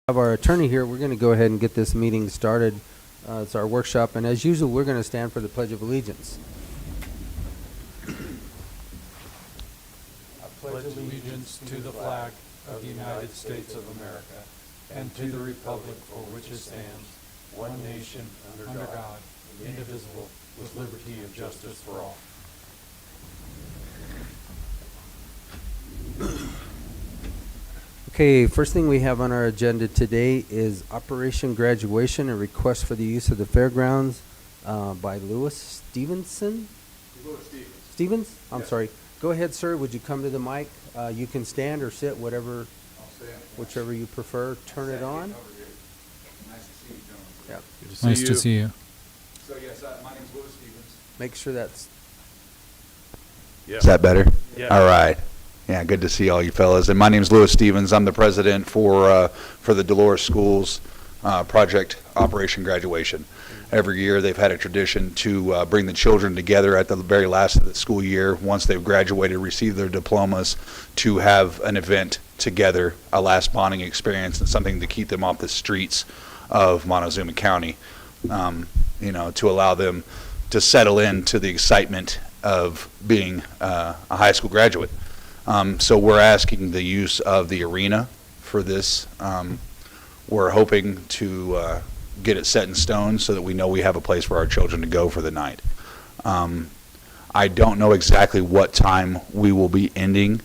Have our attorney here. We're going to go ahead and get this meeting started. It's our workshop, and as usual, we're going to stand for the Pledge of Allegiance. I pledge allegiance to the flag of the United States of America and to the republic for which it stands, one nation, under God, indivisible, with liberty and justice for all. Okay, first thing we have on our agenda today is Operation Graduation, a request for the use of the Fairgrounds by Louis Stevenson. Louis Stevens. Stevens? I'm Yes. sorry. Go ahead, sir. Would you come to the mic? You can stand or sit, whatever, I'll stand. whichever you prefer. Turn it on. Over here. Nice to see you, gentlemen. Yep. Nice to see you. So yes, my name's Louis Stevens. Make sure that's. Is that better? Yeah. All right. Yeah, good to see all you fellas. And my name's Louis Stevens. I'm the president for the Dolores Schools project Operation Graduation. Every year they've had a tradition to bring the children together at the very last of the school year, once they've graduated, received their diplomas, to have an event together, a last bonding experience, and something to keep them off the streets of Montezuma County, to allow them to settle into the excitement of being a high school graduate. So we're asking the use of the arena for this. We're hoping to get it set in stone so that we know we have a place for our children to go for the night. I don't know exactly what time we will be ending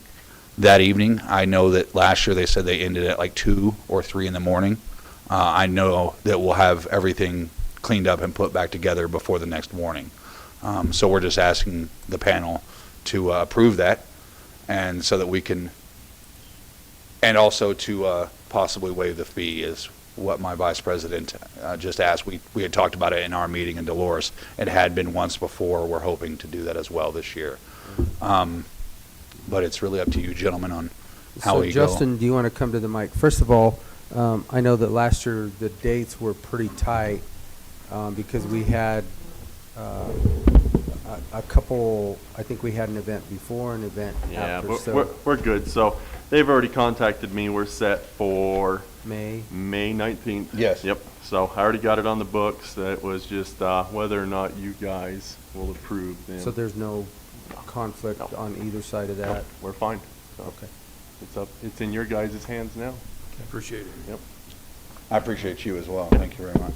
that evening. I know that last year they said they ended at like 2 or 3 in the morning. I know that we'll have everything cleaned up and put back together before the next morning. So we're just asking the panel to approve that, and so that we can, and also to possibly waive the fee is what my vice president just asked. We had talked about it in our meeting in Dolores. It had been once before. We're hoping to do that as well this year. But it's really up to you gentlemen on how we go. So Justin, do you want to come to the mic? First of all, I know that last year the dates were pretty tight because we had a couple. I think we had an event before, an event after. Yeah, So we're good. So they've already contacted me. We're set for May. May 19th. Yes. Yep. So I already got it on the books. That was just whether or not you guys will approve. Then. So there's no conflict No. on either side of No, that. we're fine. So Okay. It's in your guys' hands now. Appreciate it. Yep. I appreciate you as well. Thank you very much.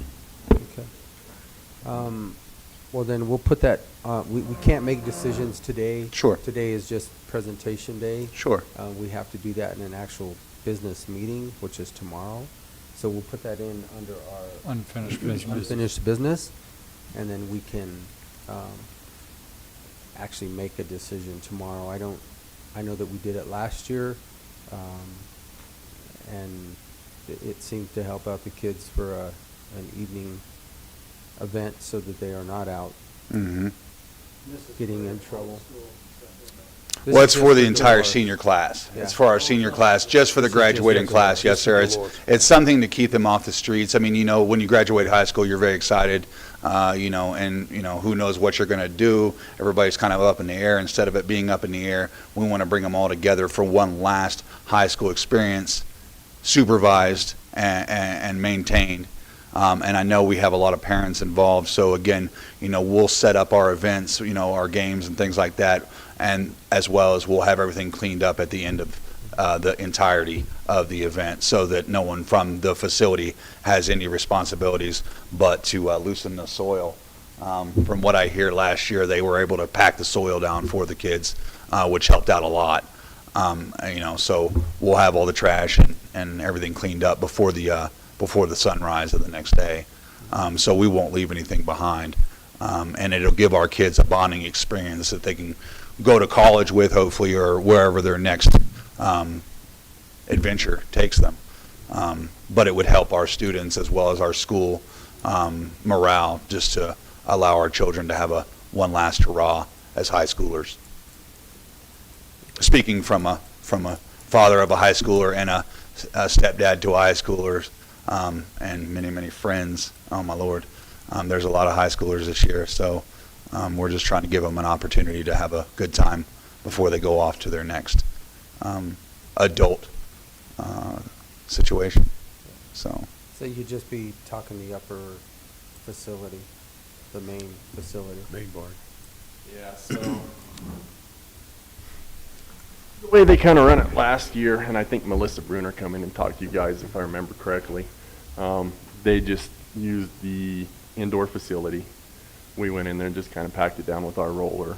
Okay. Well, then we'll put that. We can't make decisions today. Sure. Today is just presentation day. Sure. We have to do that in an actual business meeting, which is tomorrow. So we'll put that in under our Unfinished business. unfinished business, and then we can actually make a decision tomorrow. I know that we did it last year, and it seemed to help out the kids for an evening event so that they are not out Mm-hmm. getting in trouble. Well, it's This is for just the entire Dolores. senior class. Yeah. It's for our senior class, just for the This is just graduating for class. Dolores. Yes, sir. Just It's for it's something to keep them off the streets. I mean, when you graduate high school, you're very excited, and who knows what you're going to do. Everybody's kind of up in the air. Instead of it being up in the air, we want to bring them all together for one last high school experience, supervised and maintained. And I know we have a lot of parents involved, so again, we'll set up our events, our games and things like that, and as well as we'll have everything cleaned up at the end of the entirety of the event, so that no one from the facility has any responsibilities but to loosen the soil. From what I hear, last year they were able to pack the soil down for the kids, which helped out a lot. So we'll have all the trash and everything cleaned up before the sunrise of the next day. So we won't leave anything behind. And it'll give our kids a bonding experience that they can go to college with, hopefully, or wherever their next adventure takes them. But it would help our students as well as our school morale, just to allow our children to have one last hurrah as high schoolers. Speaking from a father of a high schooler and a stepdad to a high schooler, and many, many friends. Oh, my Lord. There's a lot of high schoolers this year, so we're just trying to give them an opportunity to have a good time before they go off to their next adult situation. So, So you'd just be talking the upper facility, the main facility. Main board. Yeah, so the way they kind of run it last year, and I think Melissa Bruner come in and talked to you guys, if I remember correctly, they just used the indoor facility. We went in there and just kind of packed it down with our roller.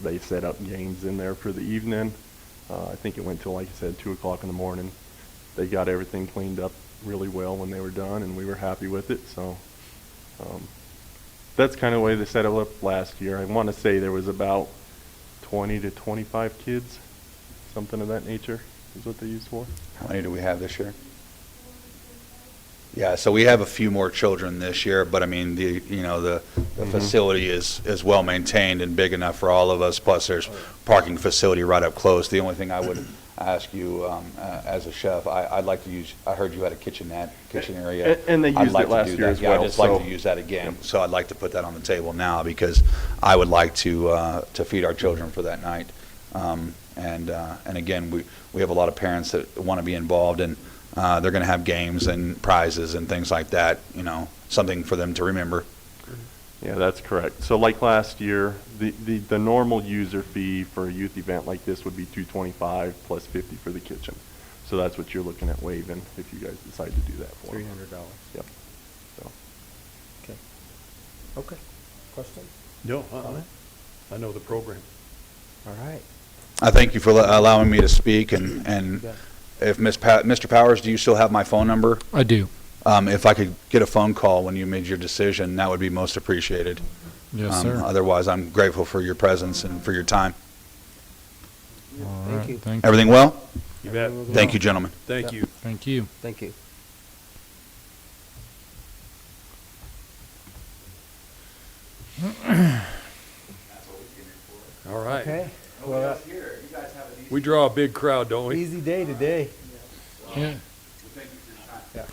They set up games in there for the evening. I think it went till, like I said, 2 o'clock in the morning. They got everything cleaned up really well when they were done, and we were happy with it. So that's kind of the way they set it up last year. I want to say there was about 20 to 25 kids, something of that nature is what they used for. how many do we have this year? Yeah, so we have a few more children this year, but I mean, the facility is well maintained and big enough for all of us, plus there's parking facility right up close. The only thing I would ask you, as a chef, I'd like to use, I heard you had a kitchen area. And they I'd used like it to last do year that. as Yeah, well. I'd just like so- to use that again, Yep. so I'd like to put that on the table now, because I would like to feed our children for that night. And again, we have a lot of parents that want to be involved, and they're going to have games and prizes and things like that, something for them to remember. Yeah, that's correct. So like last year, the normal user fee for a youth event like this would be $225 plus $50 for the kitchen. So that's what you're looking at waiving if you guys decide to do that for them. $300. Yep. So. Okay. Okay. Question? No, Comment? I know the program. All right. I thank you for allowing me to speak, and Yeah. if Mr. Powers, do you still have my phone number? I do. If I could get a phone call when you made your decision, that would be most appreciated. Yes, sir. Otherwise, I'm grateful for your presence and for your time. All Thank right, you. Thank you. Everything well? You bet. Thank you, gentlemen. Thank you. Thank you. Thank you. All right. Okay. Well, We draw a big crowd, don't we? easy day today. Yeah. Yeah.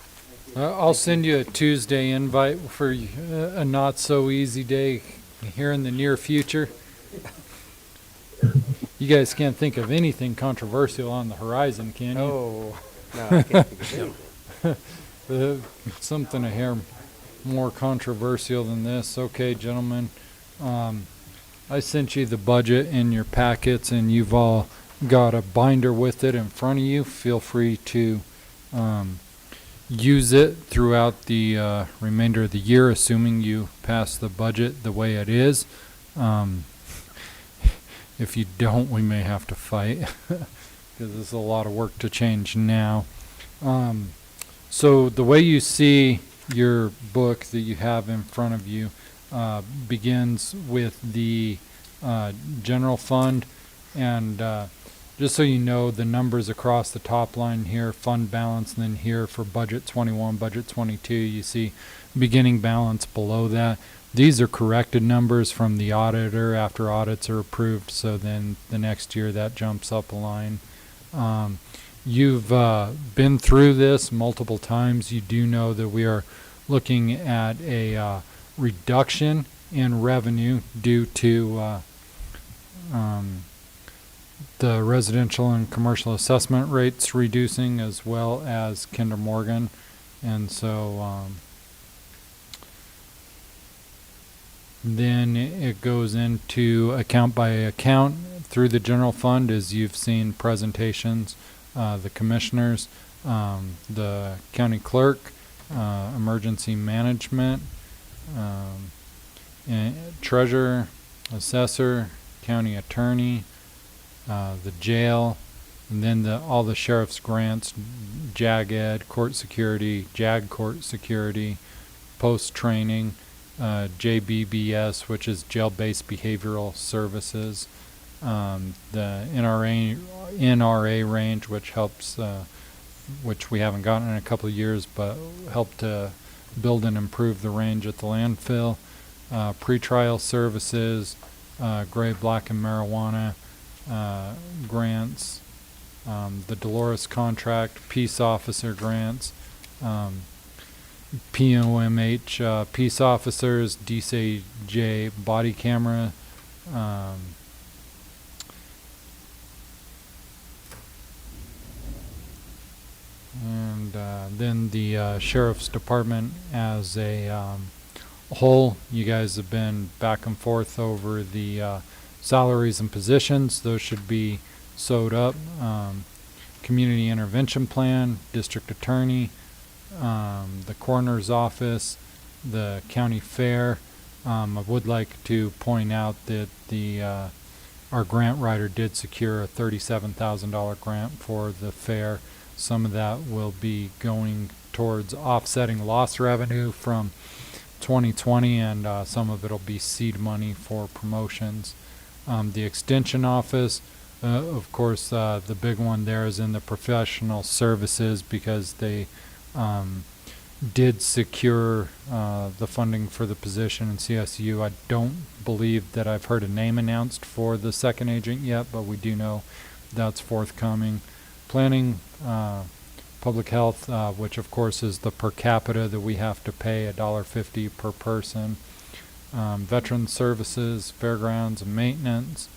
I'll send you a Tuesday invite for a not so easy day here in the near future. You guys can't think of anything controversial on the horizon, can you? Oh, no, I can't think of anything. Something a hair more controversial than this. Okay, gentlemen. I sent you the budget in your packets, and you've all got a binder with it in front of you. Feel free to use it throughout the remainder of the year, assuming you pass the budget the way it is. If you don't, we may have to fight, because there's a lot of work to change now. So the way you see your book that you have in front of you begins with the general fund, and just so you know, the numbers across the top line here, fund balance, and then here for budget 21, budget 22, you see beginning balance below that. These are corrected numbers from the auditor after audits are approved, so then the next year that jumps up a line. You've been through this multiple times. You do know that we are looking at a reduction in revenue due to the residential and commercial assessment rates reducing, as well as Kinder Morgan. And so then it goes into account by account through the general fund, as you've seen presentations, the commissioners, the county clerk, emergency management, treasurer, assessor, county attorney, the jail, and then all the sheriff's grants, JAG Ed, court security, JAG court security, post training, JBBS, which is jail-based behavioral services, the NRA range, which helps, which we haven't gotten in a couple of years, but helped to build and improve the range at the landfill, pretrial services, gray, black, and marijuana grants, the Dolores contract, peace officer grants, POMH peace officers, DCJ body camera, and Then the sheriff's department as a whole, you guys have been back and forth over the salaries and positions. Those should be sewed up. Community intervention plan, district attorney, the coroner's office, the county fair. I would like to point out that our grant writer did secure a $37,000 grant for the fair. Some of that will be going towards offsetting lost revenue from 2020, and some of it will be seed money for promotions. The extension office, of course, the big one there is in the professional services, because they did secure the funding for the position in CSU. I don't believe that I've heard a name announced for the second agent yet, but we do know that's forthcoming. Planning, public health, which of course is the per capita that we have to pay, $1.50 per person. Veteran services, fairgrounds and maintenance,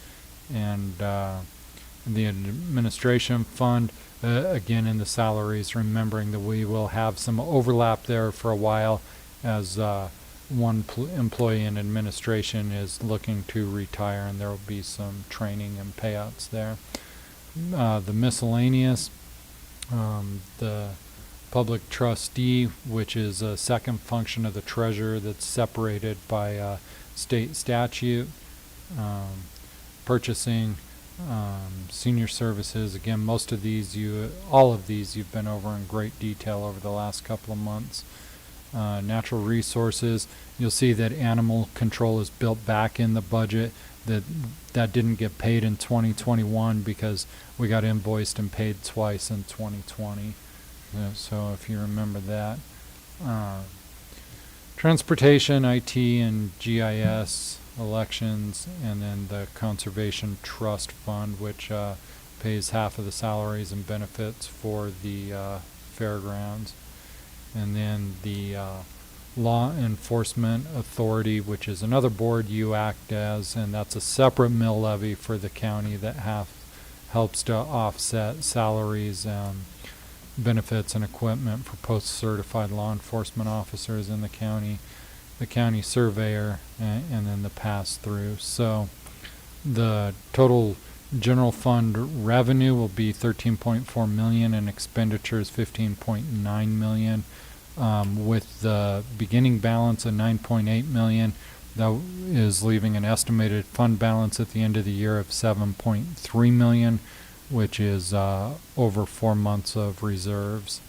and the administration fund, again in the salaries, remembering that we will have some overlap there for a while, as one employee in administration is looking to retire, and there will be some training and payouts there. The miscellaneous, the public trustee, which is a second function of the treasurer that's separated by state statute. Purchasing, senior services. Again, all of these you've been over in great detail over the last couple of months. Natural resources, you'll see that animal control is built back in the budget. That didn't get paid in 2021 because we got invoiced and paid twice in 2020. So if you remember that. Transportation, IT, and GIS, elections, and then the Conservation Trust Fund, which pays half of the salaries and benefits for the fairgrounds. And then the Law Enforcement Authority, which is another board you act as, and that's a separate mill levy for the county that helps to offset salaries, benefits, and equipment for post-certified law enforcement officers in the county surveyor, and then the pass-through. So the total general fund revenue will be $13.4 million and expenditures $15.9 million, with the beginning balance of $9.8 million. That is leaving an estimated fund balance at the end of the year of $7.3 million, which is over 4 months of reserves.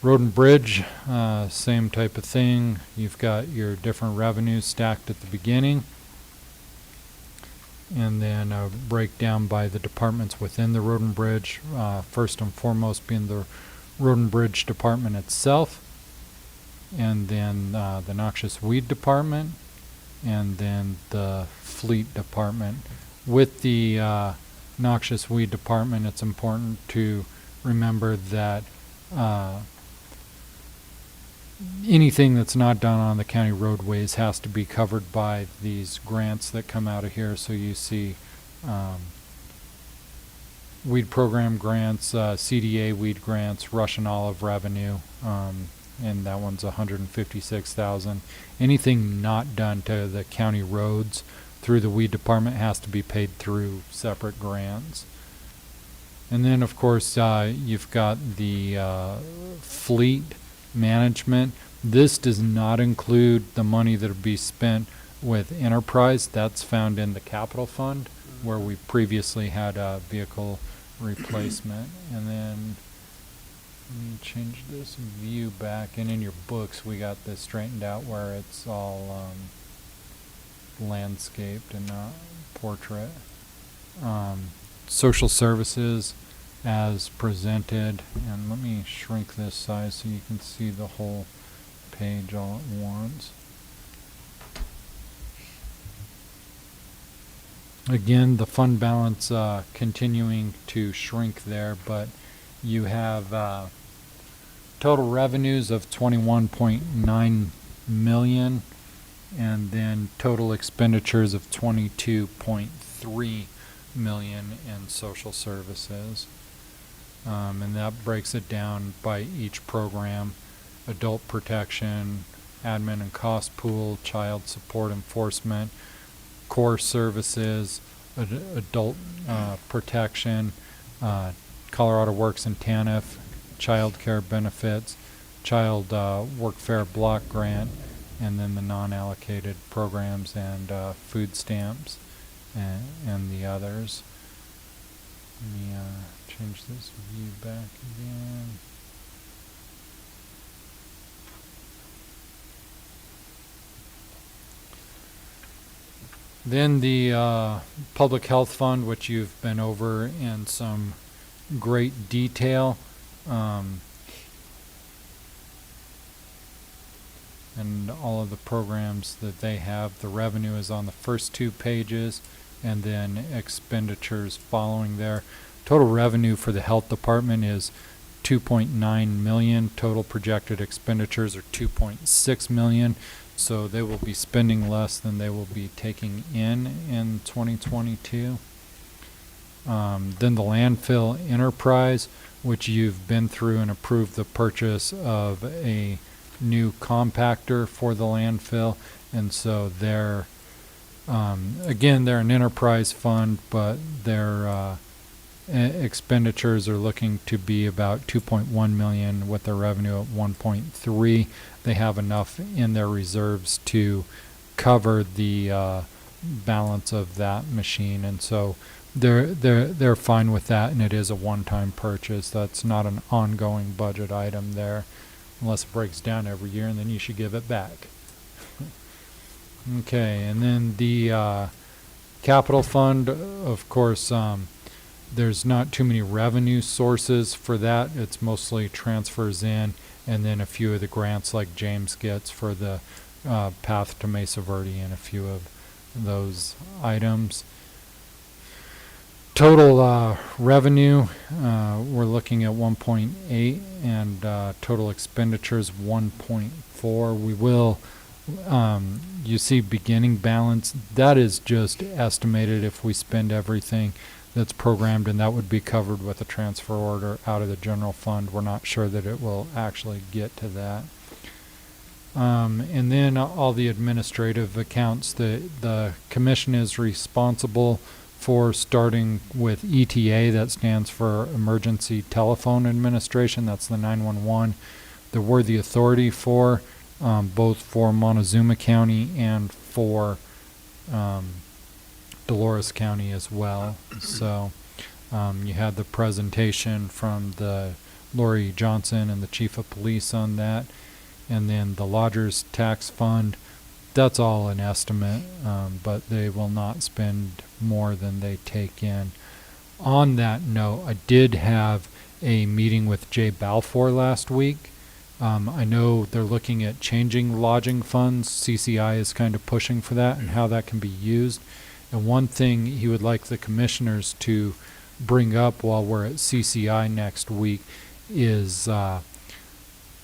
Road and bridge, same type of thing. You've got your different revenues stacked at the beginning, and then a breakdown by the departments within the road and bridge. First and foremost being the road and bridge department itself, and then the noxious weed department, and then the fleet department. With the noxious weed department, it's important to remember that anything that's not done on the county roadways has to be covered by these grants that come out of here. So you see weed program grants, CDA weed grants, Russian olive revenue, and that one's $156,000. Anything not done to the county roads through the weed department has to be paid through separate grants. And then of course you've got the fleet management. This does not include the money that will be spent with enterprise. That's found in the capital fund, where we previously had a vehicle replacement. And then let me change this view back, and in your books we got this straightened out where it's all landscaped and not portrait. Social services as presented, and let me shrink this size so you can see the whole page all at once. Again, the fund balance continuing to shrink there, but you have total revenues of $21.9 million, and then total expenditures of $22.3 million in social services. And that breaks it down by each program: adult protection, admin and cost pool, child support enforcement, core services, adult protection, Colorado Works and TANF, child care benefits, child workfare block grant, and then the non-allocated programs and food stamps and the others. Let me change this view back again. Then the Public Health Fund, which you've been over in some great detail. And all of the programs that they have. The revenue is on the first 2 pages, and then expenditures following there. Total revenue for the health department is $2.9 million. Total projected expenditures are $2.6 million. So they will be spending less than they will be taking in 2022. Then the landfill enterprise, which you've been through and approved the purchase of a new compactor for the landfill, and so they're again, they're an enterprise fund, but their expenditures are looking to be about $2.1 million with their revenue at 1.3. They have enough in their reserves to cover the balance of that machine, and so they're fine with that, and it is a one-time purchase. That's not an ongoing budget item there, unless it breaks down every year, and then you should give it back. Okay, and then the capital fund, of course, there's not too many revenue sources for that. It's mostly transfers in, and then a few of the grants like James gets for the Path to Mesa Verde and a few of those items. Total revenue, we're looking at 1.8, and total expenditures 1.4. We will, you see beginning balance, that is just estimated if we spend everything that's programmed, and that would be covered with a transfer order out of the general fund. We're not sure that it will actually get to that. And then all the administrative accounts, the commission is responsible for, starting with ETA, that stands for Emergency Telephone Administration, that's the 911. We're the authority for, both for Montezuma County and for Dolores County as well. So you had the presentation from the Lori Johnson and the Chief of Police on that. And then the Lodgers Tax Fund, that's all an estimate, but they will not spend more than they take in. On that note, I did have a meeting with Jay Balfour last week. I know they're looking at changing lodging funds. CCI is kind of pushing for that and how that can be used. And one thing he would like the commissioners to bring up while we're at CCI next week is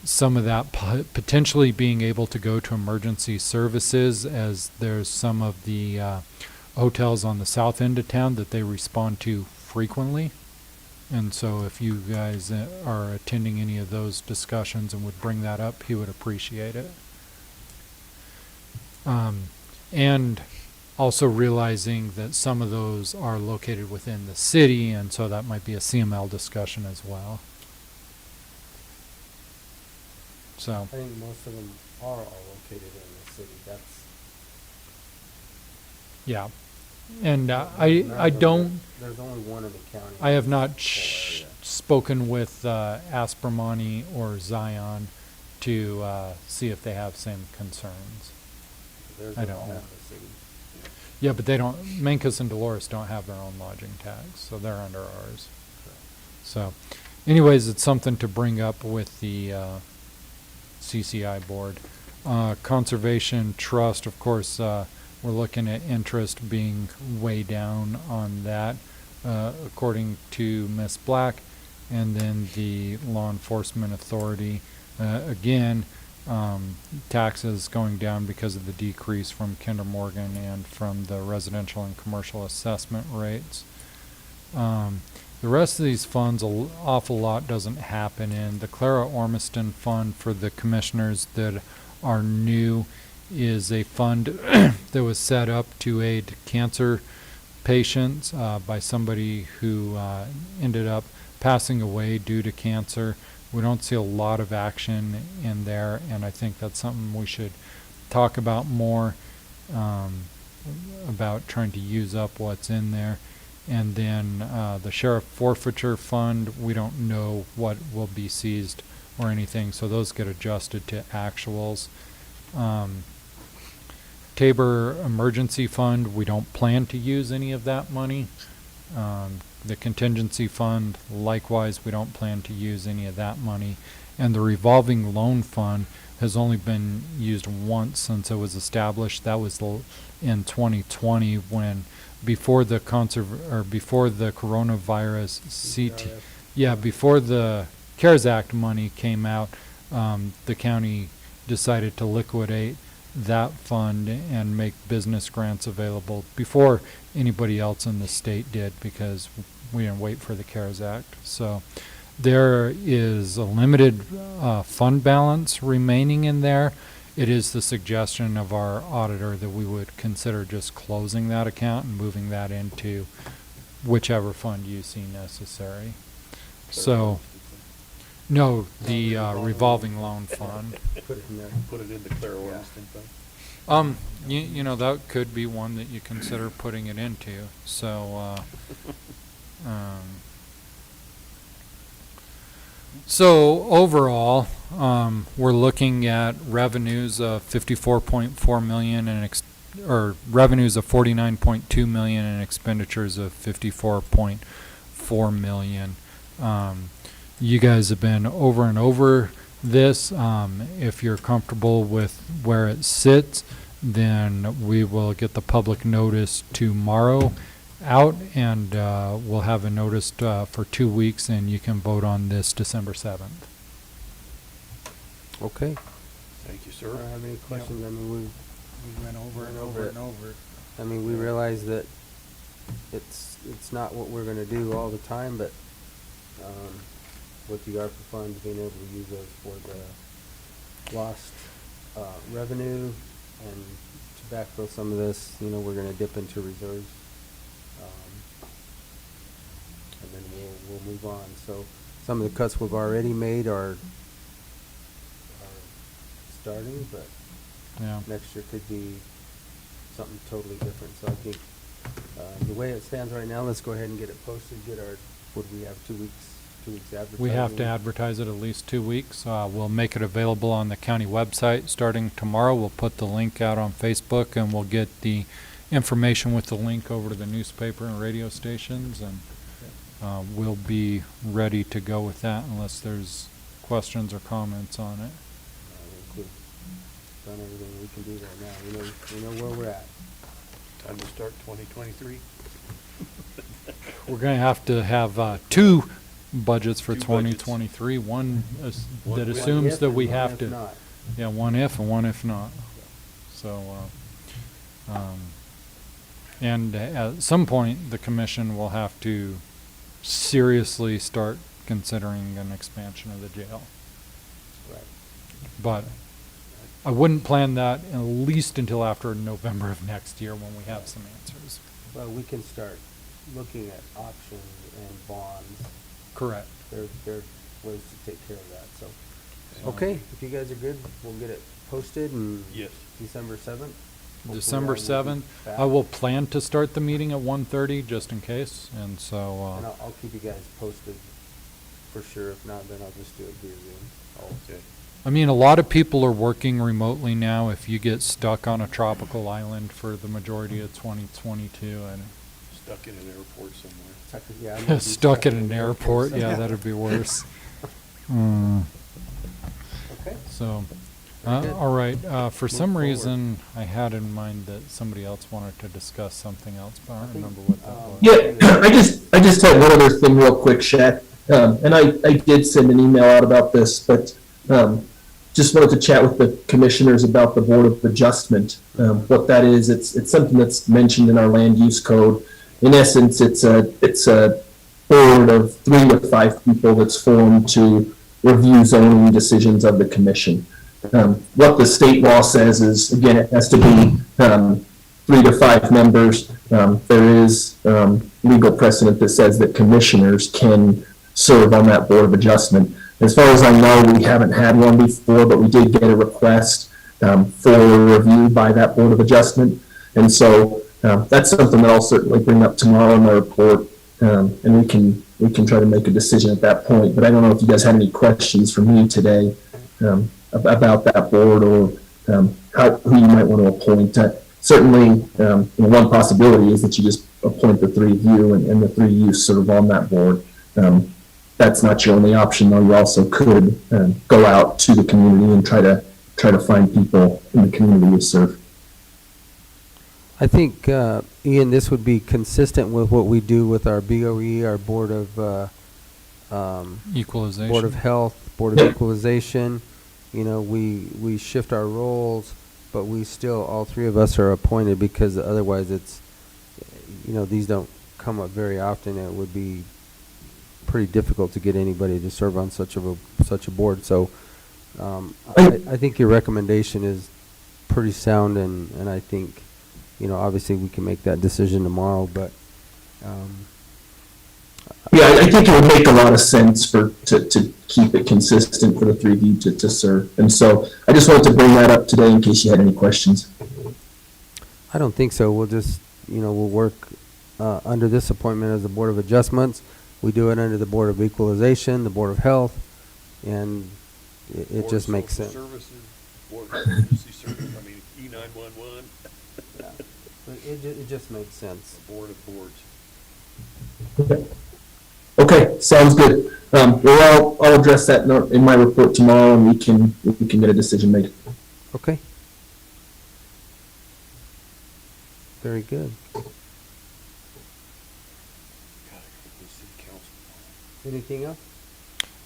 some of that potentially being able to go to emergency services, as there's some of the hotels on the south end of town that they respond to frequently. And so if you guys are attending any of those discussions and would bring that up, he would appreciate it. And also realizing that some of those are located within the city, and so that might be a CML discussion as well. So I think most of them are all located in the city. That's yeah, and I don't. There's only one in the county. I have not spoken with Aspermani or Zion to see if they have same concerns. There's I in don't all know. the city. Yeah, but they don't. Mancos and Dolores don't have their own lodging tax, so they're under ours. So, anyways, it's something to bring up with the CCI board. Conservation Trust, of course, we're looking at interest being way down on that, according to Ms. Black. And then the Law Enforcement Authority, again, taxes going down because of the decrease from Kinder Morgan and from the residential and commercial assessment rates. The rest of these funds, an awful lot doesn't happen in. The Clara Ormiston Fund for the commissioners that are new is a fund that was set up to aid cancer patients by somebody who ended up passing away due to cancer. We don't see a lot of action in there, and I think that's something we should talk about more, about trying to use up what's in there. And then the Sheriff Forfeiture Fund, we don't know what will be seized or anything, so those get adjusted to actuals. Tabor Emergency Fund, we don't plan to use any of that money. The Contingency Fund, likewise, we don't plan to use any of that money. And the Revolving Loan Fund has only been used once since it was established. That was in 2020 when before the before the coronavirus before the CARES Act money came out, the county decided to liquidate that fund and make business grants available before anybody else in the state did, because we didn't wait for the CARES Act. So there is a limited fund balance remaining in there. It is the suggestion of our auditor that we would consider just closing that account and moving that into whichever fund you see necessary. So, no, the revolving loan fund. Put it in there. Put it in the Clara Ormiston Fund. You know, that could be one that you consider putting it into. So, so overall, we're looking at revenues of 54.4 million and or revenues of 49.2 million and expenditures of 54.4 million. You guys have been over and over this. If you're comfortable with where it sits, then we will get the public notice tomorrow out, and we'll have a notice for 2 weeks, and you can vote on this December 7th. Okay. Thank you, I sir. don't have any questions. I mean, We went over and over and over. I mean, we realize that it's not what we're gonna do all the time, but, with the ARPA funds, being able to use those for the lost, revenue and to backfill some of this, you know, we're gonna dip into reserves. And then we'll move on. So some of the cuts we've already made are starting, but Yeah. next year could be something totally different. So I think, the way it stands right now, let's go ahead and get it posted, get our, what do we have, 2 weeks advertising? We have to advertise it at least 2 weeks. We'll make it available on the county website starting tomorrow. We'll put the link out on Facebook, and we'll get the information with the link over to the newspaper and radio stations, and we'll be ready to go with that unless there's questions or comments on it. We've done everything we can do right now. We know where we're at. Time to start 2023. We're going to have two budgets for Two budgets. 2023. One One that if assumes that and we one have if to. not. Yeah, one if and one if not. So, and at some point, the commission will have to seriously start considering an expansion of the jail. Right. But I wouldn't plan that at least until after November of next year when we have some answers. Well, we can start looking at options and bonds. Correct. There are ways to take care of that, so. Okay, if you guys are good, we'll get it posted and Yes. December 7th. December 7th, I will plan to start the meeting at 1:30 just in case, and so, And I'll keep you guys posted for sure. If not, then I'll just do it via Zoom. Okay. I mean, a lot of people are working remotely now. If you get stuck on a tropical island for the majority of 2022 and Stuck in an airport somewhere. Yeah, I'm gonna be stuck at an airport, yeah, that'd be worse. Okay. So, Very good. all right, for Move some forward. reason, I had in mind that somebody else wanted to discuss something else, but I don't think, remember what that was. Yeah, I just had one other thing real quick, Shaq. And I did send an email out about this, but just wanted to chat with the commissioners about the Board of Adjustment. What that is, it's something that's mentioned in our land use code. In essence, it's a board of 3 to 5 people that's formed to review zoning decisions of the commission. What the state law says is, again, it has to be 3 to 5 members. There is legal precedent that says that commissioners can serve on that board of adjustment. As far as I know, we haven't had one before, but we did get a request for review by that board of adjustment. And so that's something that I'll certainly bring up tomorrow in my report, and we can try to make a decision at that point. But I don't know if you guys had any questions for me today about that board, or who you might want to appoint. Certainly, one possibility is that you just appoint the 3 of you, and the 3 of you serve on that board. That's not your only option, though. You also could go out to the community and try to find people in the community to serve. I think, Ian, this would be consistent with what we do with our BOE, our Board of Equalization. Board of Health, Board of Equalization. You know, we shift our roles, but we still, all 3 of us are appointed, because otherwise it's, these don't come up very often. It would be pretty difficult to get anybody to serve on such a board. So I think your recommendation is pretty sound, and I think, obviously we can make that decision tomorrow, but yeah, I think it would make a lot of sense to keep it consistent for the 3 of you to serve. And so I just wanted to bring that up today in case you had any questions. I don't think so. We'll just, we'll work under this appointment as the Board of Adjustments. We do it under the Board of Equalization, the Board of Health, and it just makes sense. Services, Board of Emergency Services, E911. Yeah. But it just makes sense. Board of Boards. Okay, sounds good. Well, I'll address that in my report tomorrow, and we can get a decision made. Okay. Very good. Anything else?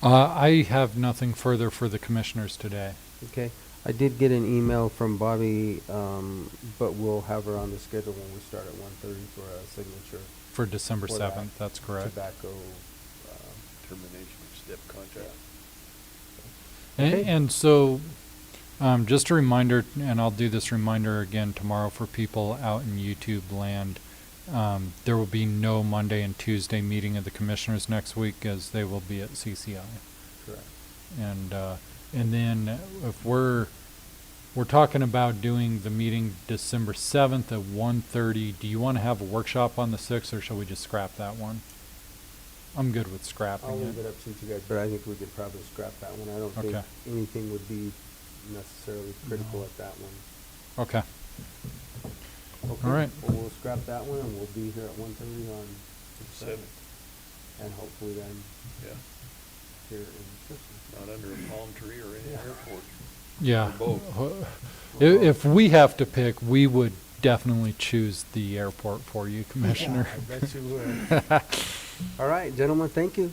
I have nothing further for the commissioners today. Okay. I did get an email from Bobby, but we'll have her on the schedule when we start at 1:30 for a signature. For December For that 7th, that's correct. Tobacco. Termination of step contract. Okay. And so, just a reminder, and I'll do this reminder again tomorrow for people out in YouTube land. There will be no Monday and Tuesday meeting of the commissioners next week, as they will be at CCI. Correct. And then if we're talking about doing the meeting December 7th at 1:30, do you want to have a workshop on the 6th, or shall we just scrap that one? I'm good with scrapping I'll it. leave it up to you guys, but I think we could probably scrap that one. I don't think Okay. anything would be necessarily critical at that one. Okay. Okay. All right. Well, we'll scrap that one, and we'll be here at 1:30 on the 7th. and hopefully then Yeah, here in Christmas. not under a palm tree or in an airport. Yeah. Or If we have to pick, we would definitely choose the airport for you, Commissioner. Yeah, I bet you would. All right, gentlemen, thank you.